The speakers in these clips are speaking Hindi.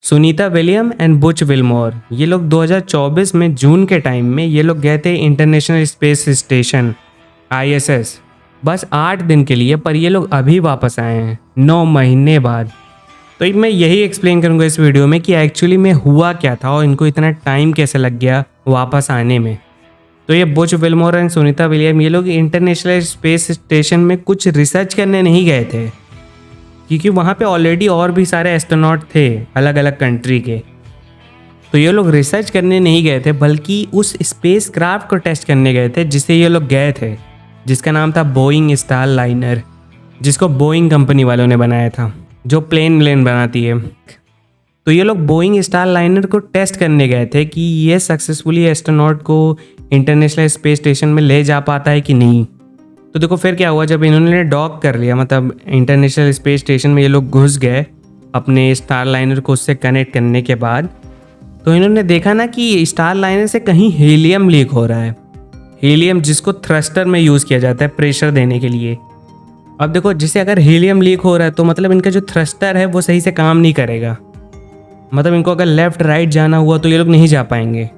Sunita William and Butch Wilmore ये लोग 2024 में जून के टाइम में ये लोग गए थे इंटरनेशनल स्पेस स्टेशन आईएसएस बस 8 दिन के लिए। पर ये लोग अभी वापस आए हैं 9 महीने बाद। तो मैं यही एक्सप्लेन करूंगा इस वीडियो में कि एक्चुअली में हुआ क्या था और इनको इतना टाइम कैसे लग गया वापस आने में। तो ये Butch Wilmore and Sunita William ये लोग इंटरनेशनल स्पेस स्टेशन में कुछ रिसर्च करने नहीं गए थे, क्योंकि वहाँ पे ऑलरेडी और भी सारे एस्ट्रोनॉट थे अलग अलग कंट्री के। तो ये लोग रिसर्च करने नहीं गए थे बल्कि उस स्पेस क्राफ्ट को टेस्ट करने गए थे जिससे ये लोग गए थे, जिसका नाम था बोइंग स्टार लाइनर, जिसको बोइंग कंपनी वालों ने बनाया था जो प्लेन बनाती है। तो ये लोग बोइंग स्टार लाइनर को टेस्ट करने गए थे कि ये सक्सेसफुली एस्ट्रोनॉट को इंटरनेशनल स्पेस स्टेशन में ले जा पाता है कि नहीं। तो देखो फिर क्या हुआ, जब इन्होंने डॉक कर लिया, मतलब इंटरनेशनल स्पेस स्टेशन में ये लोग घुस गए अपने स्टार लाइनर को उससे कनेक्ट करने के बाद, तो इन्होंने देखा ना कि स्टार लाइनर से कहीं हीलियम लीक हो रहा है। हीलियम जिसको थ्रस्टर में यूज़ किया जाता है प्रेशर देने के लिए। अब देखो जैसे अगर हीलियम लीक हो रहा है तो मतलब इनका जो थ्रस्टर है वो सही से काम नहीं करेगा। मतलब इनको अगर लेफ़्ट राइट जाना हुआ तो ये लोग नहीं जा पाएंगे।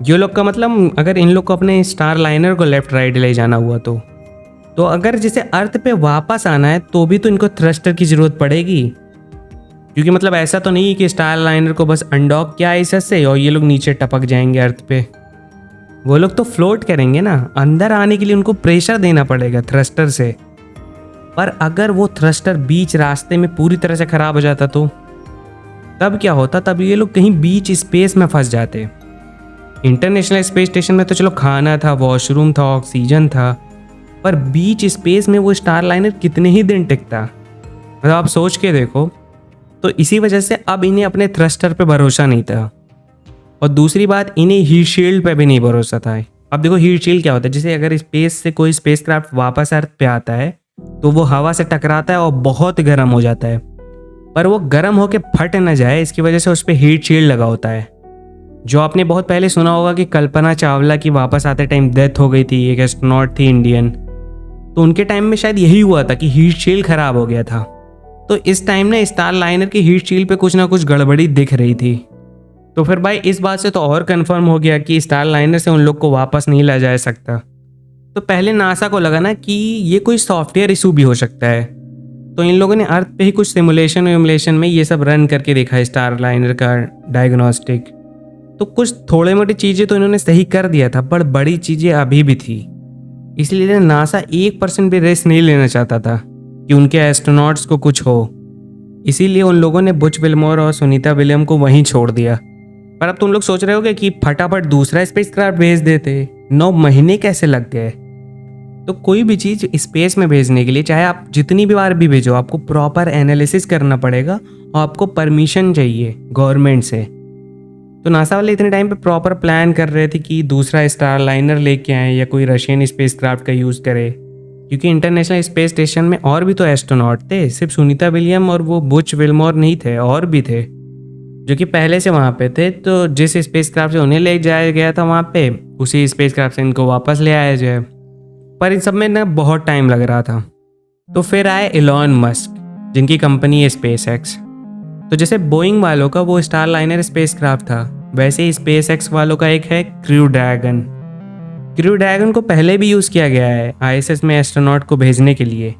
ये लोग का मतलब अगर इन लोग को अपने स्टार लाइनर को लेफ़्ट राइट ले जाना हुआ तो अगर जैसे अर्थ पे वापस आना है तो भी तो इनको थ्रस्टर की ज़रूरत पड़ेगी, क्योंकि मतलब ऐसा तो नहीं कि स्टार लाइनर को बस अनडॉक किया इस से और ये लोग नीचे टपक जाएंगे अर्थ पे। वो लोग तो फ्लोट करेंगे ना, अंदर आने के लिए उनको प्रेशर देना पड़ेगा थ्रस्टर से। पर अगर वो थ्रस्टर बीच रास्ते में पूरी तरह से ख़राब हो जाता तो तब क्या होता? तब ये लोग कहीं बीच स्पेस में फंस जाते। इंटरनेशनल स्पेस स्टेशन में तो चलो खाना था, वॉशरूम था, ऑक्सीजन था, पर बीच स्पेस में वो स्टार लाइनर कितने ही दिन टिकता? मतलब आप सोच के देखो। तो इसी वजह से अब इन्हें अपने थ्रस्टर पे भरोसा नहीं था, और दूसरी बात इन्हें हीट शील्ड पे भी नहीं भरोसा था। अब देखो हीट शील्ड क्या होता है, जैसे अगर स्पेस से कोई स्पेस क्राफ्ट वापस अर्थ पे आता है तो वो हवा से टकराता है और बहुत गर्म हो जाता है, पर वो गर्म होके फट न जाए इसकी वजह से उस पर हीट शील्ड लगा होता है। जो आपने बहुत पहले सुना होगा कि कल्पना चावला की वापस आते टाइम डेथ हो गई थी, एक एस्ट्रोनॉट थी इंडियन, तो उनके टाइम में शायद यही हुआ था कि हीट शील्ड खराब हो गया था। तो इस टाइम ना स्टार लाइनर की हीट शील्ड पे कुछ ना कुछ गड़बड़ी दिख रही थी। तो फिर भाई इस बात से तो और कंफर्म हो गया कि स्टार लाइनर से उन लोग को वापस नहीं ला जा सकता। तो पहले नासा को लगा ना कि ये कोई सॉफ्टवेयर इशू भी हो सकता है, तो इन लोगों ने अर्थ पे ही कुछ सिमुलेशन में ये सब रन करके देखा स्टार लाइनर का डायग्नोस्टिक। तो कुछ थोड़े मोटी चीज़ें तो इन्होंने सही कर दिया था, पर बड़ी चीज़ें अभी भी थी। इसलिए नासा 1% भी रिस्क नहीं लेना चाहता था कि उनके एस्ट्रोनॉट्स को कुछ हो। इसीलिए उन लोगों ने बुच विल्मोर और सुनीता विलियम को वहीं छोड़ दिया। पर अब तुम लोग सोच रहे होगे कि फटाफट दूसरा स्पेसक्राफ्ट भेज देते, 9 महीने कैसे लग गए? तो कोई भी चीज़ स्पेस में भेजने के लिए चाहे आप जितनी भी बार भी भेजो, आपको प्रॉपर एनालिसिस करना पड़ेगा और आपको परमिशन चाहिए गवर्नमेंट से। तो नासा वाले इतने टाइम पे प्रॉपर प्लान कर रहे थे कि दूसरा स्टार लाइनर लेके आए या कोई रशियन स्पेसक्राफ्ट का यूज़ करे, क्योंकि इंटरनेशनल स्पेस स्टेशन में और भी तो एस्ट्रोनॉट थे, सिर्फ सुनीता विलियम और वो बुच विल्मोर नहीं थे, और भी थे जो कि पहले से वहाँ पे थे। तो जिस स्पेसक्राफ्ट से उन्हें ले जाया गया था वहाँ पे, उसी स्पेसक्राफ्ट से इनको वापस ले आया जाए। पर इन सब में ना बहुत टाइम लग रहा था। तो फिर आए इलॉन मस्क, जिनकी कंपनी है स्पेस एक्स। तो जैसे बोइंग वालों का वो स्टार लाइनर स्पेसक्राफ्ट था, वैसे ही स्पेस एक्स वालों का एक है क्रू ड्रैगन। क्रू ड्रैगन को पहले भी यूज़ किया गया है आईएसएस में एस्ट्रोनॉट को भेजने के लिए,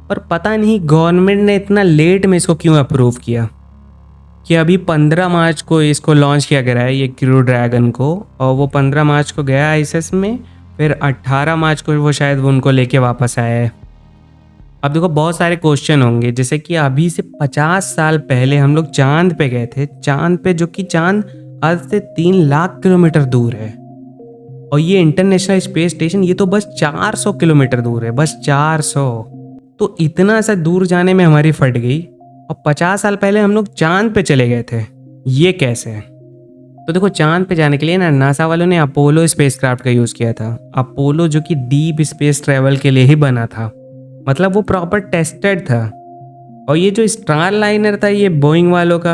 पर पता नहीं गवर्नमेंट ने इतना लेट में इसको क्यों अप्रूव किया कि अभी 15 मार्च को इसको लॉन्च किया गया है ये क्रू ड्रैगन को, और वो 15 मार्च को गया आईएसएस में, फिर 18 मार्च को वो शायद वो उनको लेके वापस आया है। अब देखो बहुत सारे क्वेश्चन होंगे, जैसे कि अभी से 50 साल पहले हम लोग चांद पे गए थे, चांद पे जो कि चांद अर्थ से 3 लाख किलोमीटर दूर है, और ये इंटरनेशनल स्पेस स्टेशन ये तो बस 400 किलोमीटर दूर है, बस 400। तो इतना सा दूर जाने में हमारी फट गई, और 50 साल पहले हम लोग चांद पे चले गए थे, ये कैसे? तो देखो चांद पे जाने के लिए ना नासा वालों ने अपोलो स्पेसक्राफ्ट का यूज़ किया था। अपोलो जो कि डीप स्पेस ट्रैवल के लिए ही बना था, मतलब वो प्रॉपर टेस्टेड था। और ये जो स्टार लाइनर था ये बोइंग वालों का,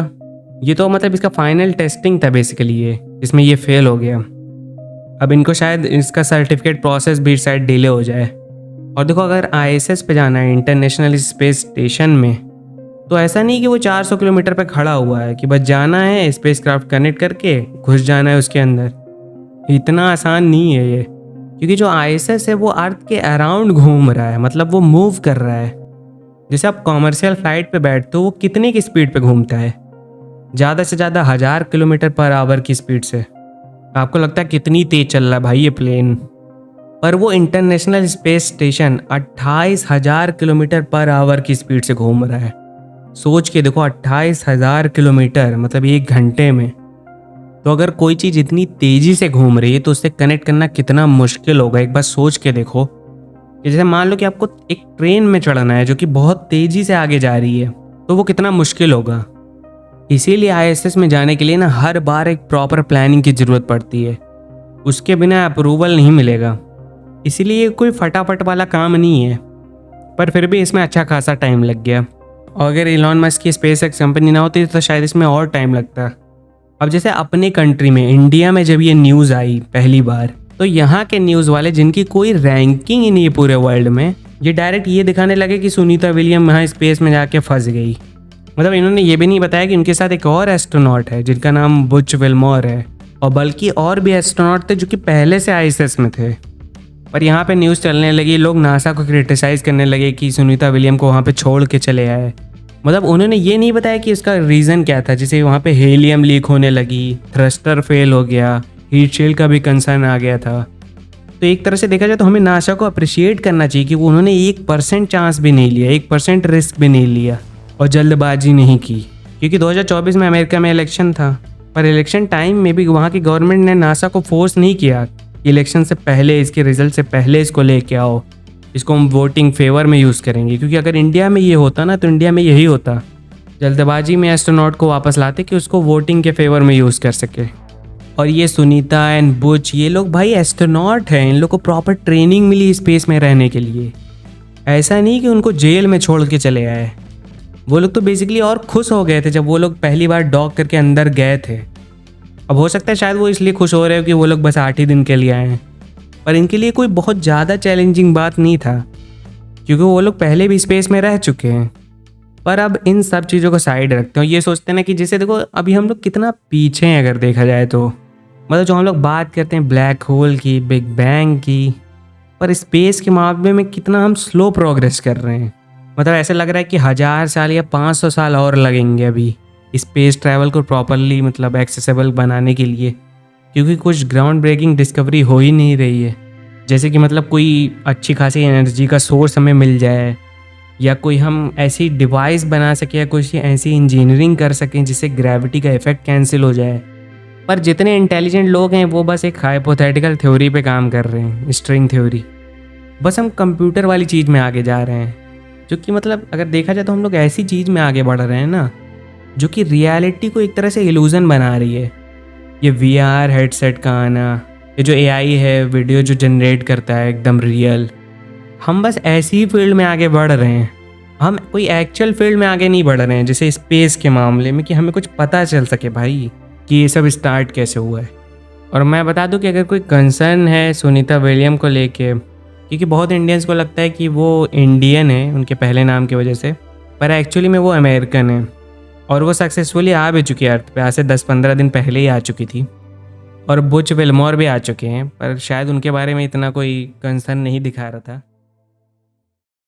ये तो मतलब इसका फाइनल टेस्टिंग था बेसिकली, ये जिसमें ये फेल हो गया। अब इनको शायद इसका सर्टिफिकेट प्रोसेस भी शायद डिले हो जाए। और देखो अगर आईएसएस पे जाना है इंटरनेशनल स्पेस स्टेशन में, तो ऐसा नहीं कि वो 400 किलोमीटर पे खड़ा हुआ है कि बस जाना है, स्पेसक्राफ्ट कनेक्ट करके घुस जाना है उसके अंदर। इतना आसान नहीं है ये, क्योंकि जो आईएसएस है वो अर्थ के अराउंड घूम रहा है, मतलब वो मूव कर रहा है। जैसे आप कॉमर्शियल फ्लाइट पे बैठते हो, वो कितने की स्पीड पे घूमता है? ज़्यादा से ज़्यादा 1000 किलोमीटर पर आवर की स्पीड से। आपको लगता है कितनी तेज चल रहा है भाई ये प्लेन, पर वो international space station 28,000 kilometre per hour की स्पीड से घूम रहा है। सोच के देखो, 28,000 किलोमीटर मतलब 1 घंटे में। तो अगर कोई चीज़ इतनी तेज़ी से घूम रही है तो उससे कनेक्ट करना कितना मुश्किल होगा, एक बार सोच के देखो। कि जैसे मान लो कि आपको एक ट्रेन में चढ़ना है जो कि बहुत तेज़ी से आगे जा रही है, तो वो कितना मुश्किल होगा। इसीलिए आईएसएस में जाने के लिए ना हर बार एक प्रॉपर प्लानिंग की ज़रूरत पड़ती है, उसके बिना अप्रूवल नहीं मिलेगा। इसीलिए ये कोई फटाफट वाला काम नहीं है, पर फिर भी इसमें अच्छा खासा टाइम लग गया। और अगर इलॉन मस्क की स्पेसएक्स कंपनी ना होती तो शायद इसमें और टाइम लगता। अब जैसे अपने कंट्री में, इंडिया में जब ये न्यूज़ आई पहली बार, तो यहाँ के न्यूज़ वाले जिनकी कोई रैंकिंग ही नहीं है पूरे वर्ल्ड में, ये डायरेक्ट ये दिखाने लगे कि सुनीता विलियम यहाँ स्पेस में जाके फंस गई। मतलब इन्होंने ये भी नहीं बताया कि उनके साथ एक और एस्ट्रोनॉट है जिनका नाम बुच विल्मोर है, और बल्कि और भी एस्ट्रोनॉट थे जो कि पहले से आईएसएस में थे। पर यहाँ पे न्यूज़ चलने लगी, लोग नासा को क्रिटिसाइज़ करने लगे कि सुनीता विलियम को वहाँ पे छोड़ के चले आए। मतलब उन्होंने ये नहीं बताया कि इसका रीज़न क्या था। जैसे वहाँ पे हीलियम लीक होने लगी, थ्रस्टर फेल हो गया, हीट शील्ड का भी कंसर्न आ गया था। तो एक तरह से देखा जाए तो हमें नासा को अप्रिशिएट करना चाहिए कि वो उन्होंने 1% चांस भी नहीं लिया, 1% रिस्क भी नहीं लिया और जल्दबाजी नहीं की। क्योंकि 2024 में अमेरिका में इलेक्शन था, पर इलेक्शन टाइम में भी वहाँ की गवर्नमेंट ने नासा को फोर्स नहीं किया कि इलेक्शन से पहले, इसके रिजल्ट से पहले इसको लेके आओ, इसको हम वोटिंग फेवर में यूज़ करेंगे। क्योंकि अगर इंडिया में ये होता ना, तो इंडिया में यही होता, जल्दबाजी में एस्ट्रोनॉट को वापस लाते कि उसको वोटिंग के फेवर में यूज़ कर सके। और ये सुनीता एंड बुच, ये लोग भाई एस्ट्रोनॉट हैं, इन लोग को प्रॉपर ट्रेनिंग मिली स्पेस में रहने के लिए। ऐसा नहीं कि उनको जेल में छोड़ के चले आए। वो लोग तो बेसिकली और खुश हो गए थे जब वो लोग पहली बार डॉक करके अंदर गए थे। अब हो सकता है शायद वो इसलिए खुश हो रहे हो कि वो लोग बस 8 ही दिन के लिए आए हैं, पर इनके लिए कोई बहुत ज़्यादा चैलेंजिंग बात नहीं था, क्योंकि वो लोग पहले भी स्पेस में रह चुके हैं। पर अब इन सब चीज़ों को साइड रखते हैं, ये सोचते हैं ना कि जैसे देखो अभी हम लोग कितना पीछे हैं अगर देखा जाए तो। मतलब जो हम लोग बात करते हैं ब्लैक होल की, बिग बैंग की, पर स्पेस के मामले में कितना हम स्लो प्रोग्रेस कर रहे हैं। मतलब ऐसा लग रहा है कि 1000 साल या 500 साल और लगेंगे अभी स्पेस ट्रैवल को प्रॉपरली मतलब एक्सेसिबल बनाने के लिए, क्योंकि कुछ ग्राउंड ब्रेकिंग डिस्कवरी हो ही नहीं रही है। जैसे कि मतलब कोई अच्छी खासी एनर्जी का सोर्स हमें मिल जाए, या कोई हम ऐसी डिवाइस बना सके, या कुछ ऐसी इंजीनियरिंग कर सकें जिससे ग्रेविटी का इफेक्ट कैंसिल हो जाए। पर जितने इंटेलिजेंट लोग हैं वो बस एक हाइपोथेटिकल थ्योरी पे काम कर रहे हैं, स्ट्रिंग थ्योरी। बस हम कंप्यूटर वाली चीज़ में आगे जा रहे हैं, जो कि मतलब अगर देखा जाए तो हम लोग ऐसी चीज़ में आगे बढ़ रहे हैं ना, जो कि रियलिटी को एक तरह से इल्यूज़न बना रही है। ये VR हेडसेट का आना, ये जो AI है वीडियो जो जनरेट करता है एकदम रियल, हम बस ऐसी ही फील्ड में आगे बढ़ रहे हैं। हम कोई एक्चुअल फील्ड में आगे नहीं बढ़ रहे हैं, जैसे स्पेस के मामले में, कि हमें कुछ पता चल सके भाई कि ये सब स्टार्ट कैसे हुआ है। और मैं बता दूं कि अगर कोई कंसर्न है सुनीता विलियम को लेके, क्योंकि बहुत इंडियंस को लगता है कि वो इंडियन है उनके पहले नाम की वजह से, पर एक्चुअली में वो अमेरिकन है। और वो सक्सेसफुली आ भी चुकी है अर्थ पे, आज से 10-15 दिन पहले ही आ चुकी थी। और बुच विल्मोर भी आ चुके हैं, पर शायद उनके बारे में इतना कोई कंसर्न नहीं दिखा रहा था।